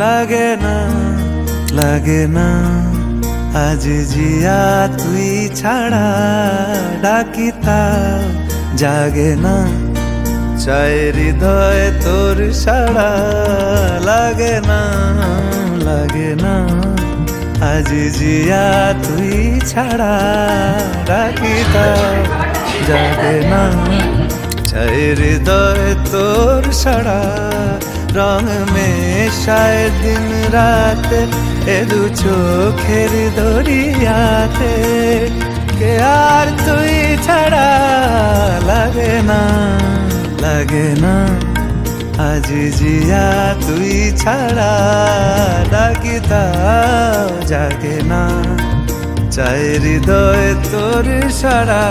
লাগে না লাগে না আজ জিয়া তুই ছাড়া ডাকি তাও জাগে না চায় হৃদয় তোর সাড়া লাগে না লাগে না আজ জিয়া তুই ছাড়া ডাকি তাও জাগে না চায় হৃদয় তোর সাড়া রং মেশায় দিন রাত এ দু চোখের দরিয়াতে কে আর তুই ছাড়া লাগে না লাগে না আজ জিয়া তুই ছাড়া ডাকি তাও জাগে না চায় হৃদয় তোর সাড়া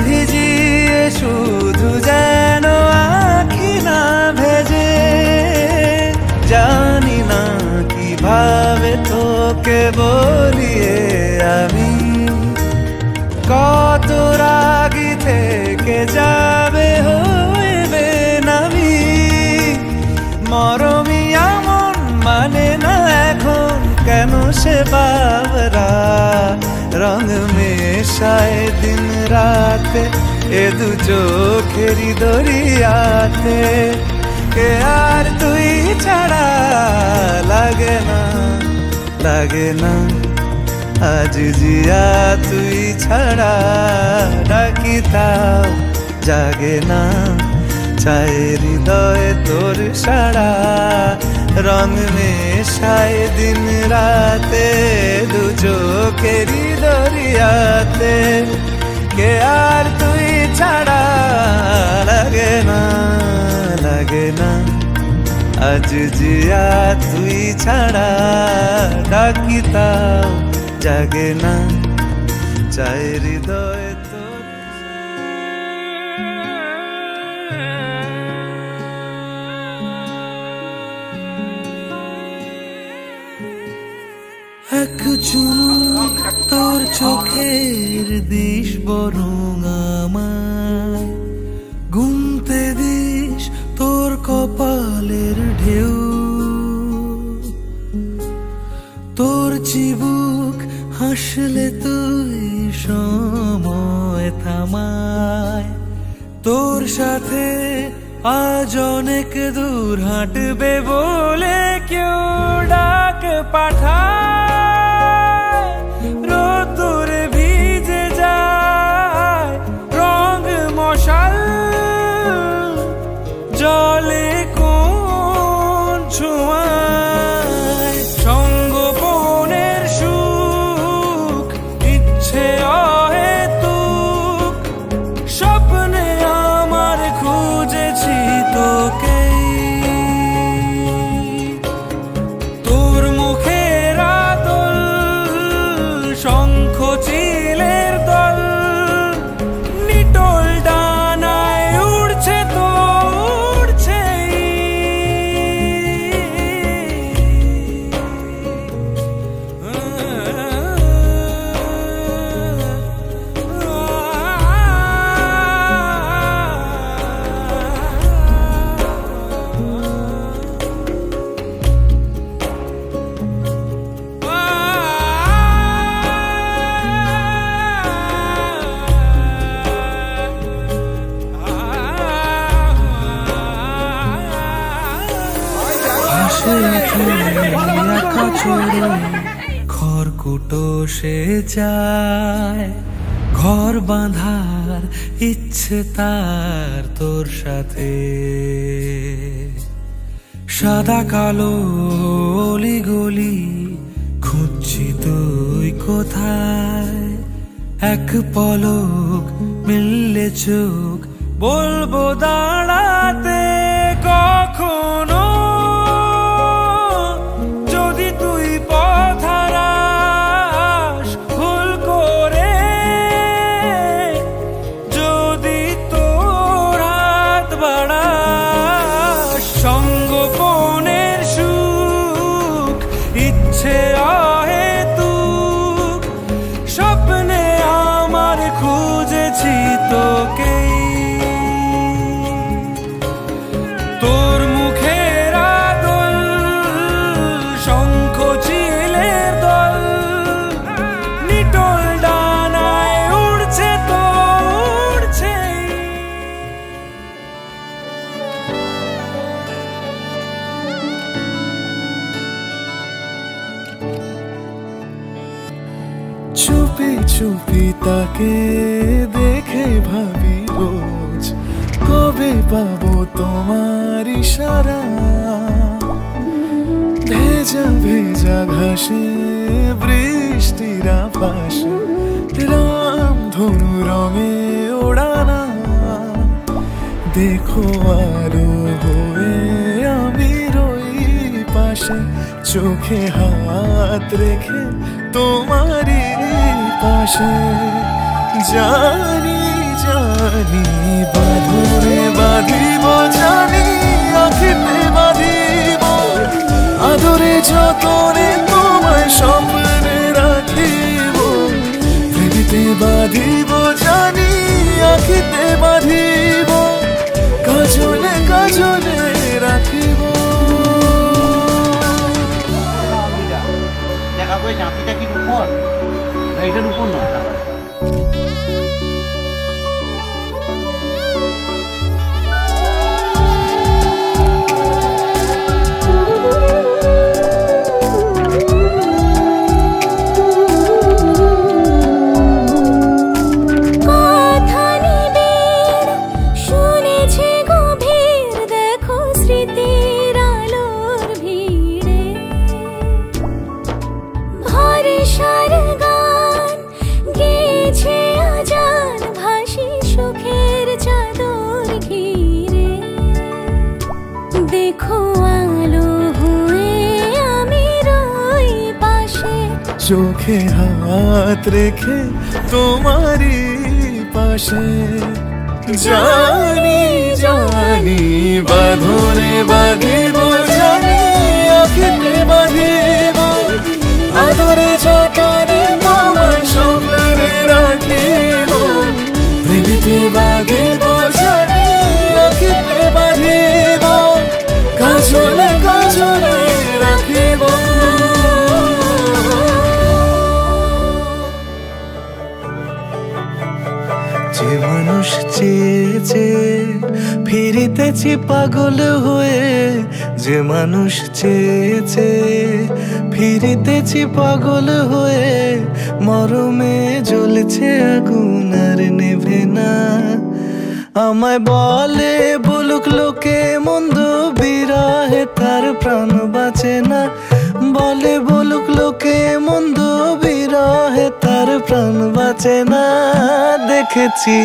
ভিজিয়ে শুধু যেন আখি না ভেজে জানি না কিভাবে তোকে বলিয়ে আমি কত রাগি থেকে যাবে হইবে নামি মরমি এমন মানে না এখন কেন সে বাবরা রং মেশায় দিন রাতে এ দু চোখেরি দরিয়াতে কে আর তুই ছাড়া লাগে না লাগে না আজ জিয়া তুই ছাড়া ডাকি তাও জাগে না চায় হৃদয় তোর সাড়া রং মেশায় দিন রাতে দু চোখেরি দরিয়াতে কে আর তুই ছাড়া লাগে না লাগে না আজ জিয়া তুই ছাড়া ডাকি তাও জাগে না চায় হৃদয় তোর এক চুমুক তোর চোখের দিশ বরং আমায় গুনতে দিস তোর কপালের ঢেউ তোর চিবুক হাসলে তুই সময় থামায় তোর সাথে আজ অনেক দূর হাঁটবে বলে কেউ ডাক পাঠায় রোদ্দুর ভিজে যায় রং মশাল জলে কোন ছোঁয়ায় সঙ্গোপনের সুখ ইচ্ছে অহেতুক স্বপ্নে আমার খুঁজেছি তোকে তোর মুখের আদল শঙ্খ চিলের দল নিটোল ডানায় উড়ছে তো উড়ছেই খড়কুটো সে যায় ঘর বাঁধার ইচ্ছে তার তোর সাথে সাদা কালো অলি গলি খুঁজছি তুই কোথায় এক পলক মিললে চোখ বলবো দাঁড়াতে কখনো যদি তুই পথ হারাস ভুল করে অহেতুক স্বপ্নে আমার খুঁজেছি তোকেই। তোর মুখের আদল শঙ্খ চিলের দল নিটোল ডানায় উড়ছে তো উড়ছে। চুপি চুপি তাকে দেখে ভাবি রোজ কবে পাবো তোমার ইশারা। ভেজা ভেজা ঘাসে বৃষ্টির আভাসে রামধনু রঙে ওড়ানা। দেখো আরো হয়ে আমি রই পাশে চোখে হাত রেখে তোমারই পাশে। জানি জানি বাঁধরে বাঁধিব জানি আখিতে বাঁধিব আদরে যতনে তোমায় স্বপ্নে রাখিব। প্রেমিতে বাঁধিব জানি আখিতে বাঁধিব কাজলে কাজলে রাখিব। দেখাবো এই নাতিটা কি উপর এইটার উপর না। চোখে হাত রেখে তোমারই পাশে। জানি জানি বাঁধরে বাঁধিব জানি আখিতে বাঁধিব আদরে যতনে তোমায় স্বপ্নে রাখিব। প্রেমিতে বাঁধিব জানি আখিতে বাঁধিব কাজলে কাজলে রাখিব। যে মানুষ চেয়েছে ফিরিতেছি পাগল হয়ে, যে মানুষ চেয়েছে ফিরিতেছি পাগল হয়ে মরমে জ্বলছে আগুন আর নেভে না। আমায় বলে বলুক লোকে মন্দ বিরহে তার প্রাণ বাঁচে না। বলে বলুক লোকে মন্দ বিরহে তার প্রাণ বাঁচে না। দেখেছি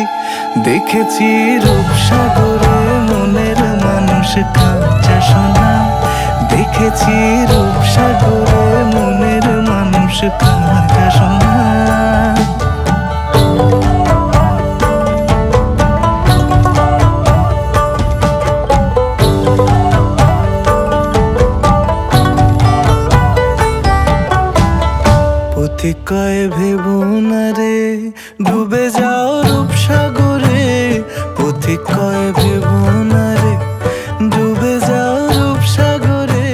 দেখেছি রূপসাগরে মনের মানুষ কাঁচা সোনা। দেখেছি রূপসাগরে মনের মানুষ কাঁচা সোনা। পথিক কয় ভেবো না রে ডুবে যাও রূপসাগরে। পথিক কয় ভেবো না রে ডুবে যাও রূপসাগরে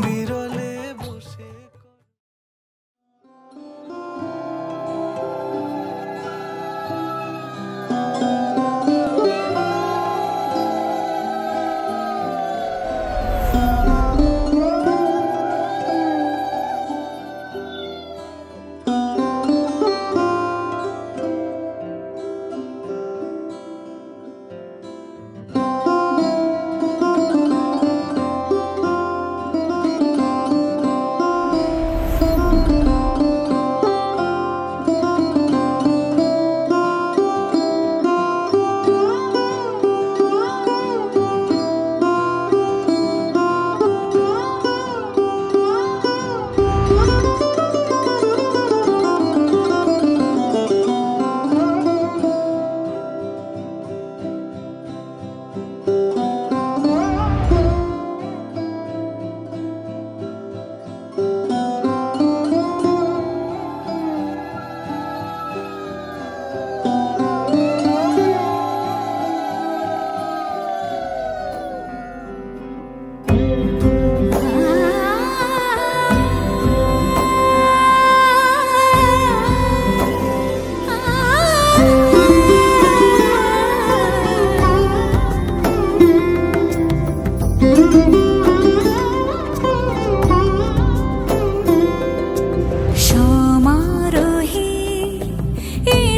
বিরলে বসে।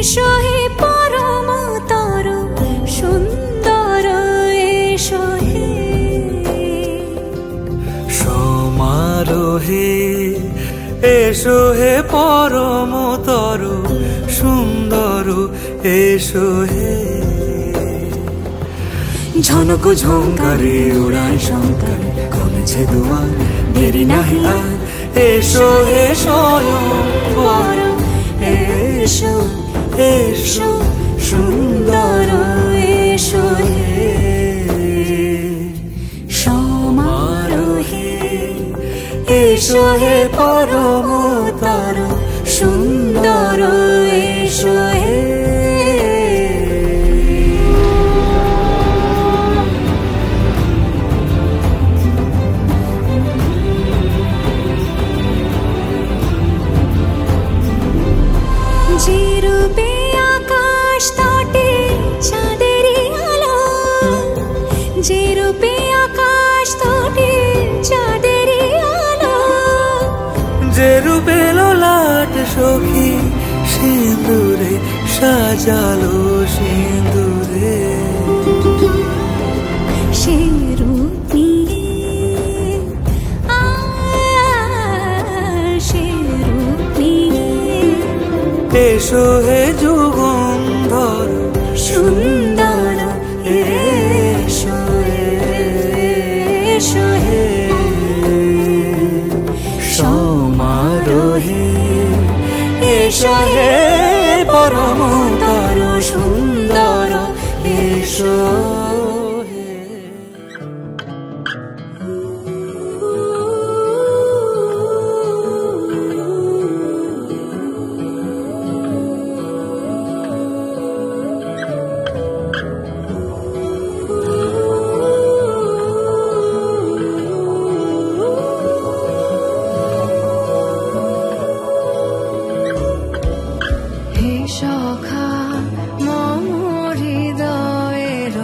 এসো হে পরমতর সুন্দর এসো হে সমারোহে এসো হে পরমতর সুন্দর এসো হে ঝনক ঝঙ্কারে উড়ায় শঙ্কর খুলেছে দুয়ার দেরি নাহি আর এসো হে স্বয়ং বর এসো এসো সুন্দর এসো হে সমারোহে এসো হে পরমতর সুন্দর এসো হে যে রূপে আকাশ তটে চাঁদেরই আলো যে রূপে আকাশ তটে চাঁদেরই আলো যে রূপে ললাট সখী সিঁদুরে সাজালো সিঁদুরে সে রূপ নিয়ে সে রূপ নিয়ে এসো হে যুগন্ধর সুন্দর এসো এসো হে সমারোহে এসো হে পরমতর সুন্দর এসো হে হে সখা মম হৃদয়ের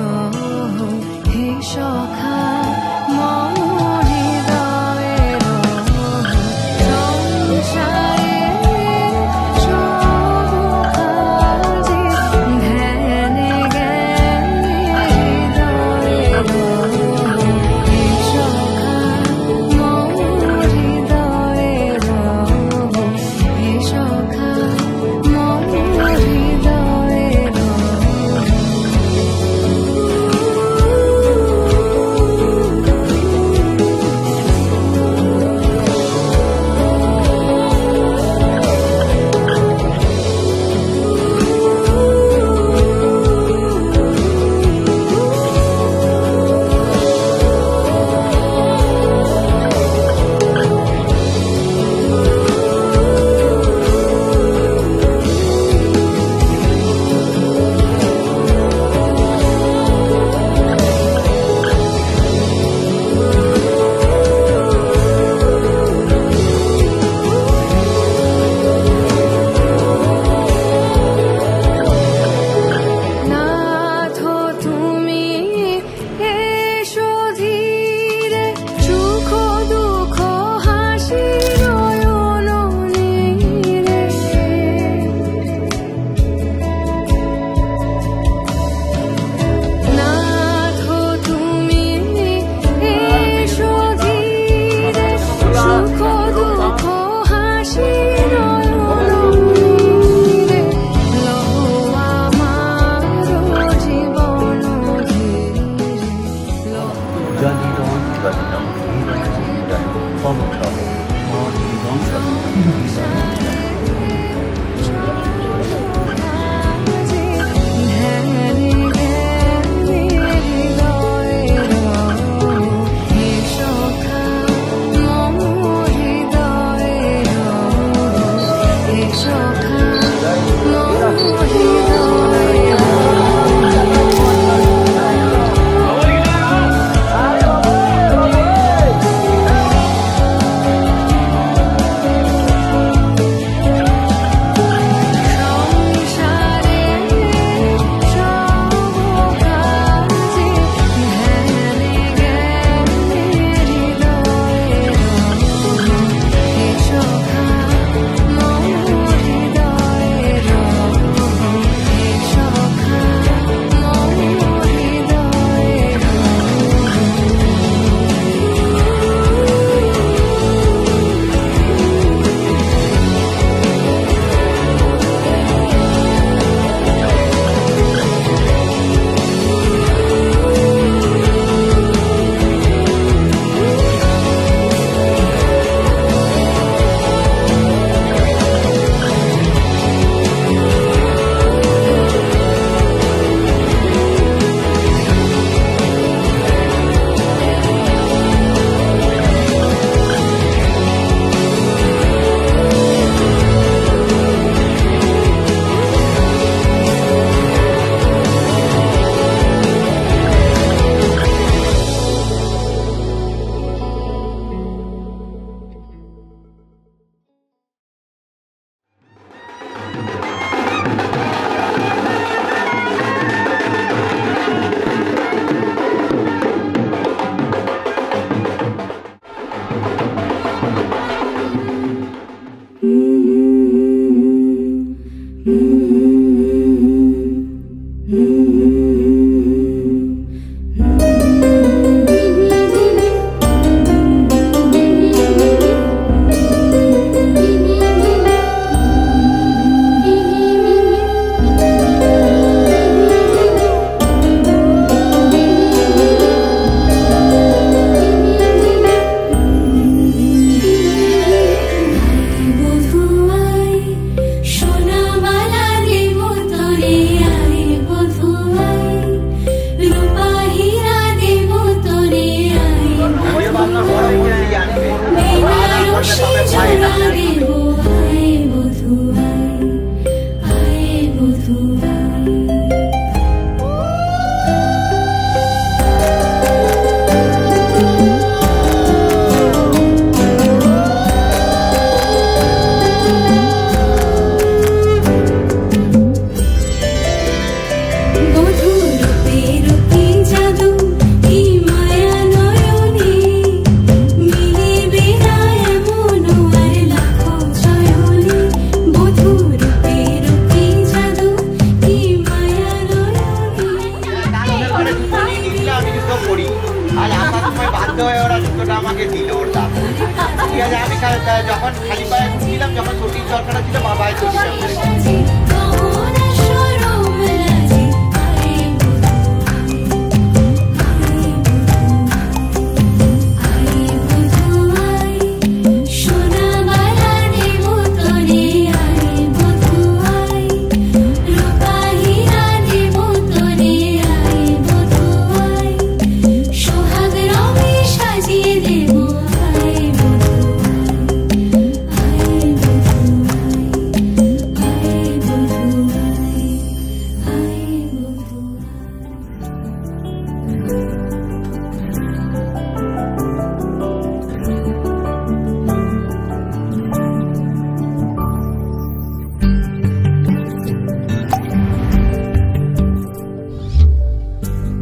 দরকার ছিল বাবা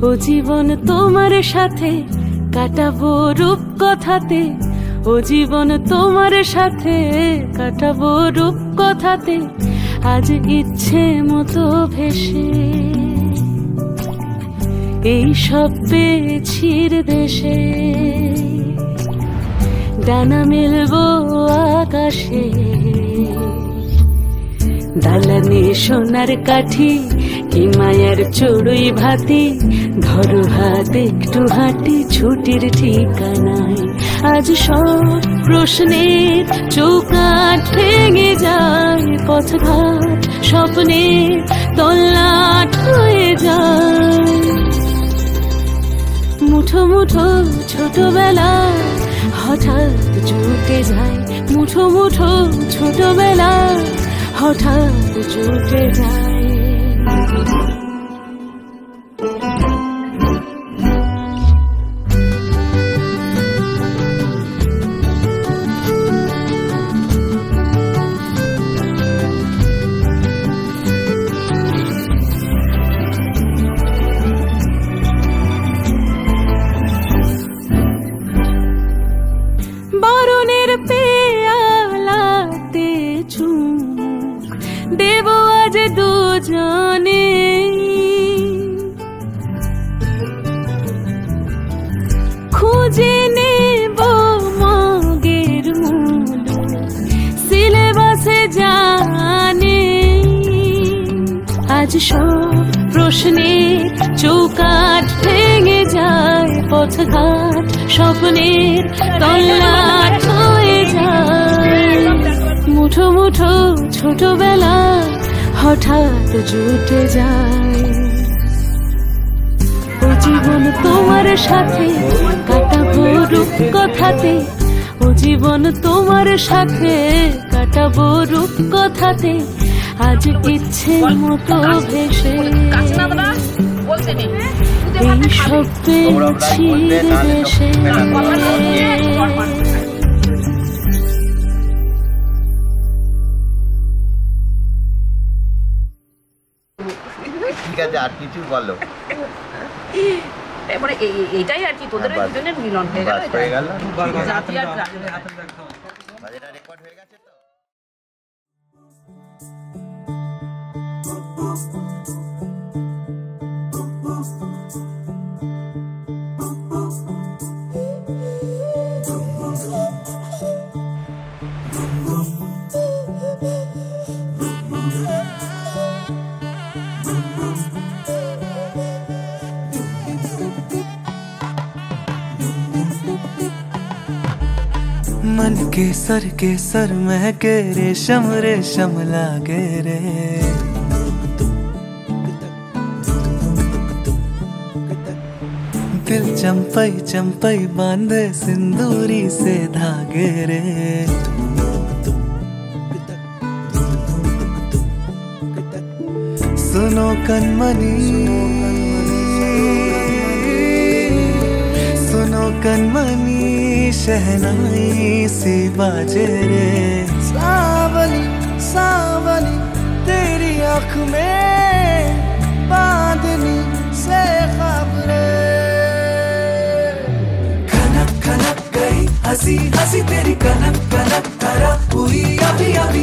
ও জীবন তোমার সাথে কাটাবো রূপ কথাতে, ও জীবন তোমার সাথে কাটাবো রূপ কথাতে, আজ ইচ্ছে মতো ভেসে এই সব পেয়েছির দেশে, ডানা মেলবো আকাশে, দালানে সোনার কাঠি কি মায়ার চড়ুই ভাতি, ধরো হাত একটু হাঁটি ছুটির ঠিকানায়, আজ সব প্রশ্নের চৌকাঠ ভেঙে যায়, পথঘাট স্বপ্নের তল্লাট হয়ে যায়, মুঠো মুঠো ছোটবেলা হঠাৎ জুটে যায়, মুঠো মুঠো ছোটবেলা হঠাৎ জুটে যায়। বরণের পেয়ালাতে চুমুক দেব আজ দুজনে, খুঁজে নেব মগের মূল সিলেবাসে জানে, আজ সব প্রশ্নের চৌকাঠ ভেঙে যায়, পথঘাট স্বপ্নের তল্লাট হয়ে যায়, মুঠো মুঠো ছোটবেলা হঠাৎ জুটে যায়, ও জীবন তোমার সাথে কাটাবো রূপ কথাতে, ও জীবন তোমার সাথে কাটাবো রূপ কথাতে, আজ ইচ্ছে মতো ভেসে এই সব পেয়েছির দেশে। ঠিক আছে, আর কিছু বলো? এবারে এইটাই আর কি, তোদের দুজনের মিলন হয়ে গেল। বাজেটা রেকর্ড হয়ে গেছে তো? मन के सर महके रेशम लागे रे, दिल चंपई बांधे सिंदूरी से धागे रे, सुनो कनमनी शहनाई सी बाजे रे, सावली सावली तेरी आँख में बांधनी से ख्वाब रे, खनक खनक गई हंसी हंसी तेरी कनक कनक करा हुई अभी अभी,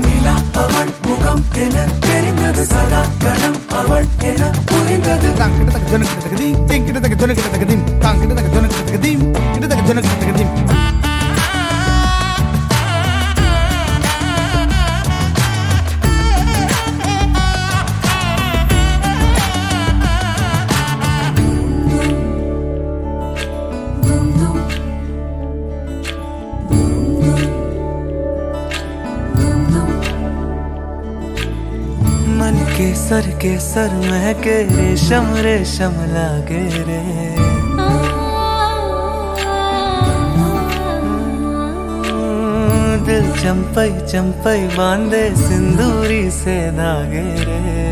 नीला पवन मुगम तेरी मृदु सदा कणम अवण पुरी मृदु केसर महके रेशम रेशम लागे रे दिल चंपई चंपई बांधे सिंदूरी से धागे रे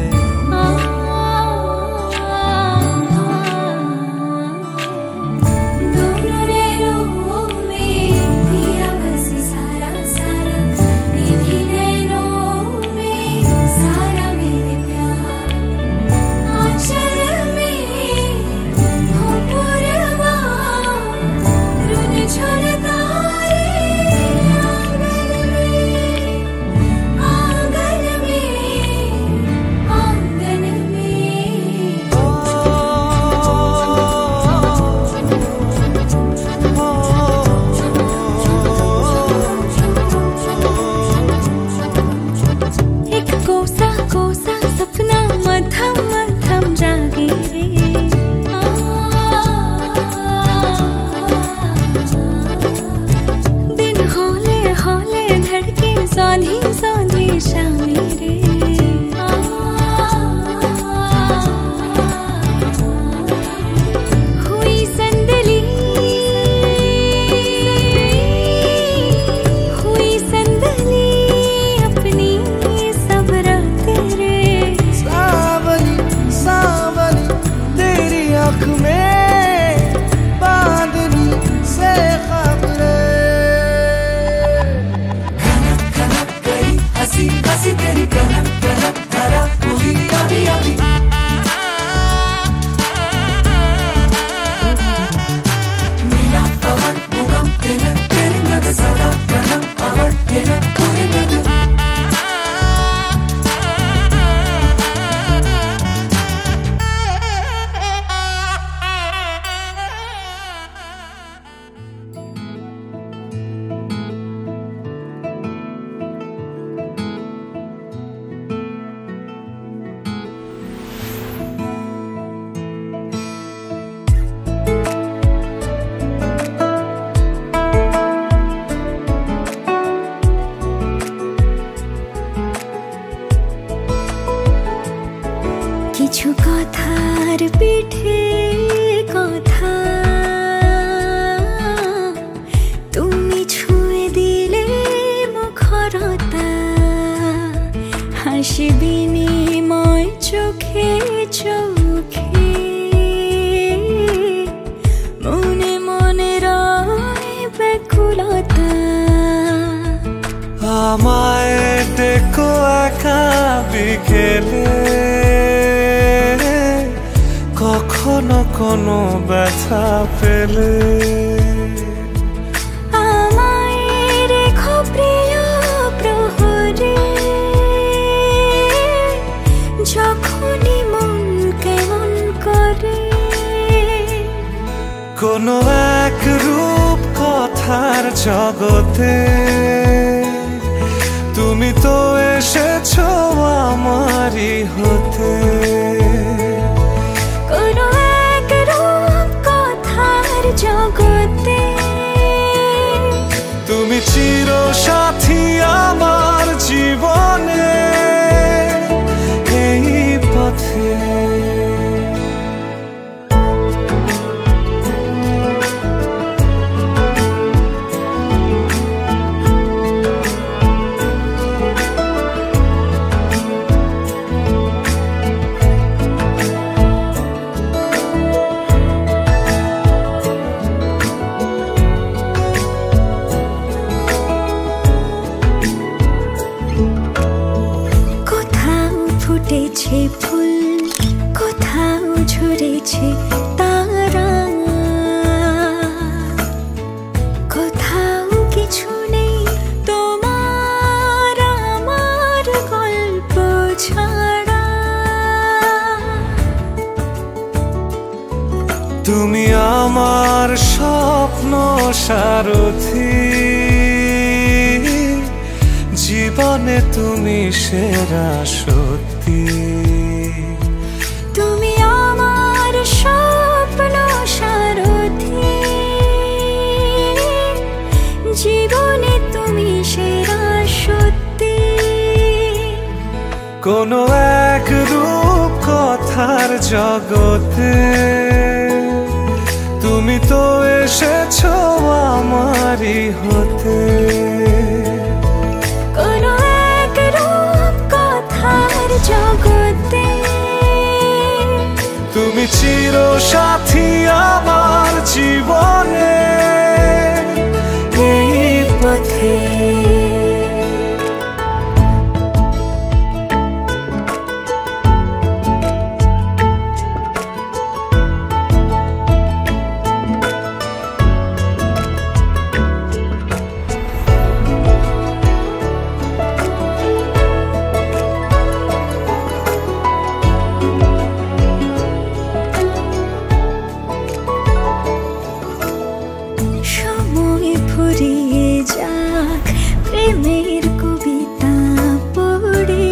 কিছু কথার পিঠে কথা তুমি ছুঁয়ে দিলে মুখরতা হাসি বিনিময় চোখে চোখে মনে মনে রয় ব্যাকুলতা আমায় দেখো একা বিকেলে কখনো কোনো ব্যথা পেলে আমায় রেখো প্রিয় প্রহরে যখনই মন কেমন করে কোনো এক রূপ কথার জগতে তুমি তো এসেছো আমারই হতে কোনো এক রূপ কথার জগতে তুমি চির সাথী আমার জীবনে এই পথে সারথি, জীবনে তুমি সেরা সত্যি। তুমি আমার স্বপ্ন সারথি, জীবনে তুমি সেরা সত্যি। কোনো এক রূপ কথার জগতে তুমি তো এসেছো আমারই হতে। কোনো এক রূপ কথার জগতে তুমি চির সাথী আমার জীবনে এই পথে। সময় ফুরিয়ে যাক প্রেমের কবিতা পড়ে,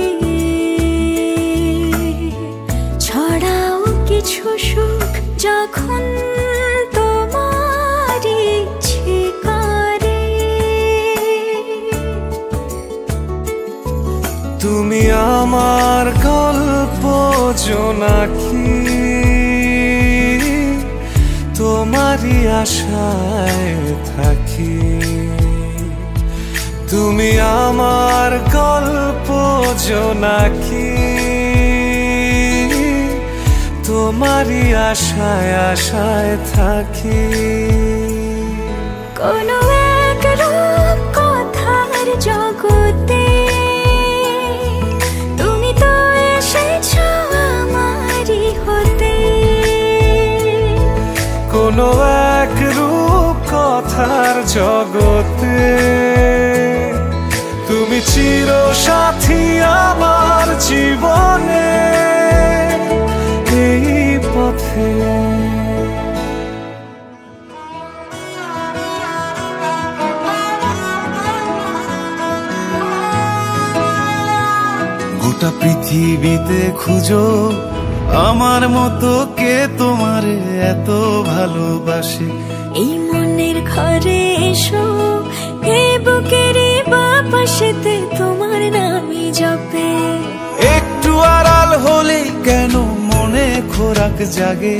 ছড়াও কিছু সুখ যখন তোমার ইচ্ছে করে। তুমি আমার গল্প জোনাকি, তোমারই আশায় থাকি। তুমি আমার গল্প জোনাকি, তোমারই আশায় আশায় থাকি। কোনো এক রূপ কথার জগতে তুমি তো এসেছো আমারই হতে। কোনো এক রূপ কথার জগতে তুমি চির সাথী আমার জীবনে এই পথে। গোটা পৃথিবীতে খুঁজো আমার মতো কে তোমারে এত ভালোবাসে। এই মনের ঘরে এসো, এই বুকের বাপাশেতে তোমার নামই জপে। একটু আড়াল হলে কেন মনে খোরাক জাগে,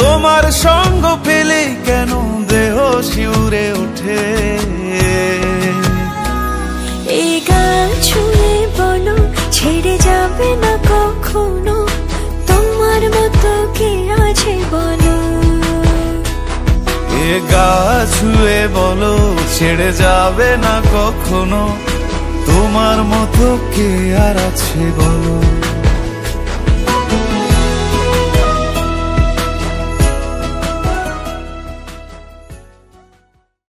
তোমার সঙ্গ পেলে কেন দেহ শিউরে ওঠে। এই গান ছুঁয়ে বলো ছেড়ে যাবে না কখনো, তোমার মতো কে আছে বলো। এ গা ছুঁয়ে বলো ছেড়ে যাবে না কখনো, তোমার মতো কে আর আছে বলো।